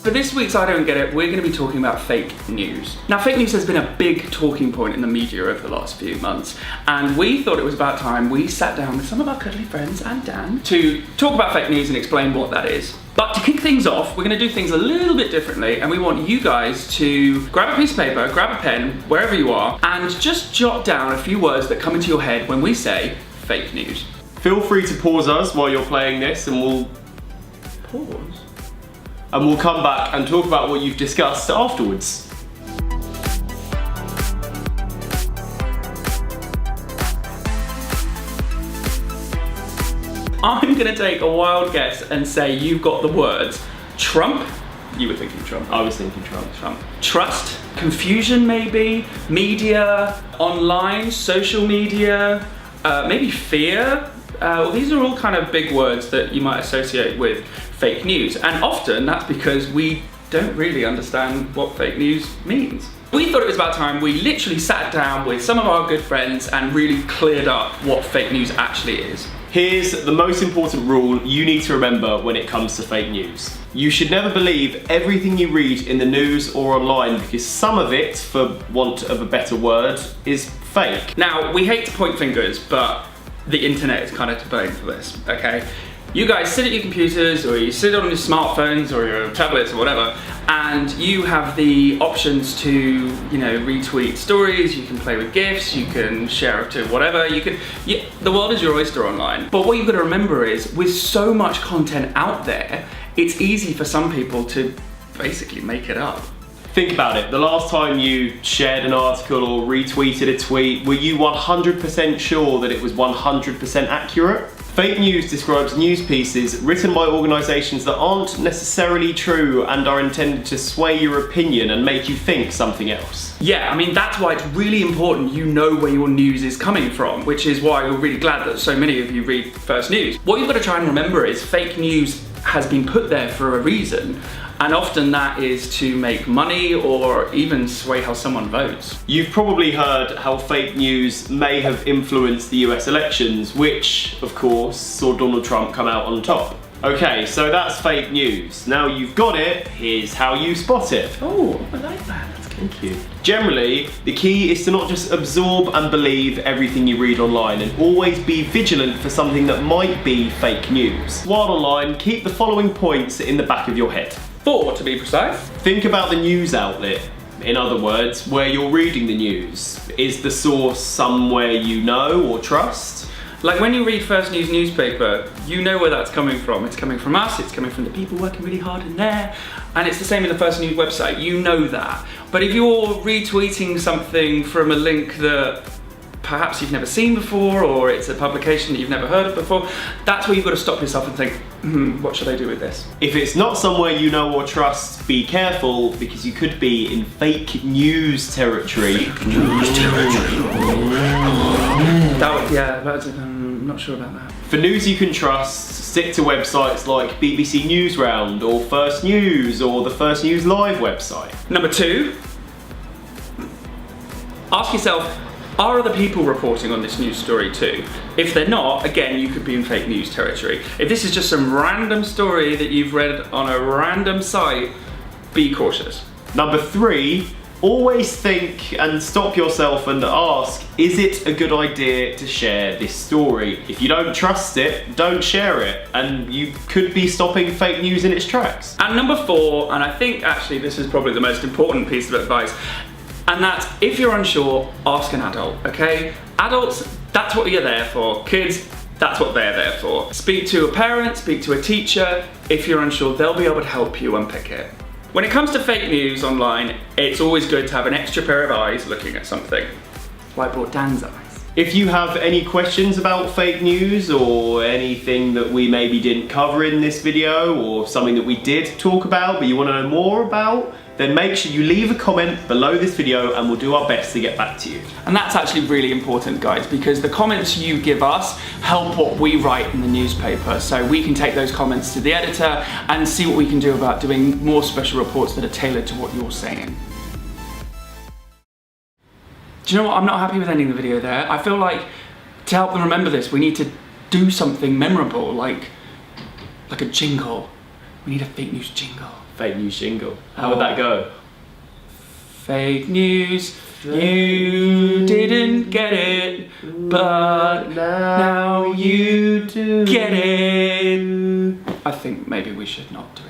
For this week's I Don't Get It, we're going to be talking about fake news. Now, fake news has been a big talking point in the media over the last few months, and we thought it was about time we sat down with some of our cuddly friends and Dan to talk about fake news and explain what that is. But to kick things off, we're going to do things a little bit differently, and we want you guys to grab a piece of paper, grab a pen, wherever you are, and just jot down a few words that come into your head when we say fake news. Feel free to pause us while you're playing this, and we'll come back and talk about what you've discussed afterwards. I'm gonna take a wild guess and say you've got the words Trump. You were thinking Trump. I was thinking Trump. Trust, confusion maybe, media, online, social media, maybe fear. These are all kind of big words that you might associate with fake news, and often that's because we don't really understand what fake news means. We thought it was about time we literally sat down with some of our good friends and really cleared up what fake news actually is. Here's the most important rule you need to remember when it comes to fake news. You should never believe everything you read in the news or online, because some of it, for want of a better word, is fake. Now, we hate to point fingers, but the internet is kind of to blame for this, okay? You guys sit at your computers, or you sit on your smartphones or your tablets or whatever, and you have the options to, retweet stories, you can play with GIFs, you can share it to whatever, the world is your oyster online. But what you've got to remember is, with so much content out there, it's easy for some people to basically make it up. Think about it, the last time you shared an article or retweeted a tweet, were you 100% sure that it was 100% accurate? Fake news describes news pieces written by organisations that aren't necessarily true and are intended to sway your opinion and make you think something else. Yeah, I mean, that's why it's really important you know where your news is coming from, which is why we're really glad that so many of you read First News. What you've got to try and remember is fake news has been put there for a reason, and often that is to make money or even sway how someone votes. You've probably heard how fake news may have influenced the US elections, which, of course, saw Donald Trump come out on top. Okay, so that's fake news. Now you've got it, here's how you spot it. Oh, I like that. Thank you. Generally, the key is to not just absorb and believe everything you read online, and always be vigilant for something that might be fake news. While online, keep the following points in the back of your head. 4 to be precise. Think about the news outlet. In other words, where you're reading the news. Is the source somewhere you know or trust? Like when you read First News newspaper, you know where that's coming from. It's coming from us, it's coming from the people working really hard in there, and it's the same in the First News website, you know that. But if you're retweeting something from a link that perhaps you've never seen before, or it's a publication that you've never heard of before, that's where you've got to stop yourself and think, what should I do with this? If it's not somewhere you know or trust, be careful, because you could be in fake news territory. Fake news territory. I'm not sure about that. For news you can trust, stick to websites like BBC Newsround or First News or the First News Live website. Number 2, ask yourself, are other people reporting on this news story too? If they're not, again, you could be in fake news territory. If this is just some random story that you've read on a random site, be cautious. Number 3, always think and stop yourself and ask, is it a good idea to share this story? If you don't trust it, don't share it, and you could be stopping fake news in its tracks. And number 4, and I think actually this is probably the most important piece of advice, and that's, if you're unsure, ask an adult, okay? Adults, that's what you're there for. Kids, that's what they're there for. Speak to a parent, speak to a teacher. If you're unsure, they'll be able to help you unpick it. When it comes to fake news online, it's always good to have an extra pair of eyes looking at something. That's why I brought Dan's eyes. If you have any questions about fake news or anything that we maybe didn't cover in this video, or something that we did talk about but you want to know more about, then make sure you leave a comment below this video and we'll do our best to get back to you. And that's actually really important, guys, because the comments you give us help what we write in the newspaper, so we can take those comments to the editor and see what we can do about doing more special reports that are tailored to what you're saying. Do you know what? I'm not happy with ending the video there. I feel like to help them remember this, we need to do something memorable, like a jingle. We need a fake news jingle. fake news jingle. How would that go? Fake news, you didn't get it, but now you do get it. I think maybe we should not do it.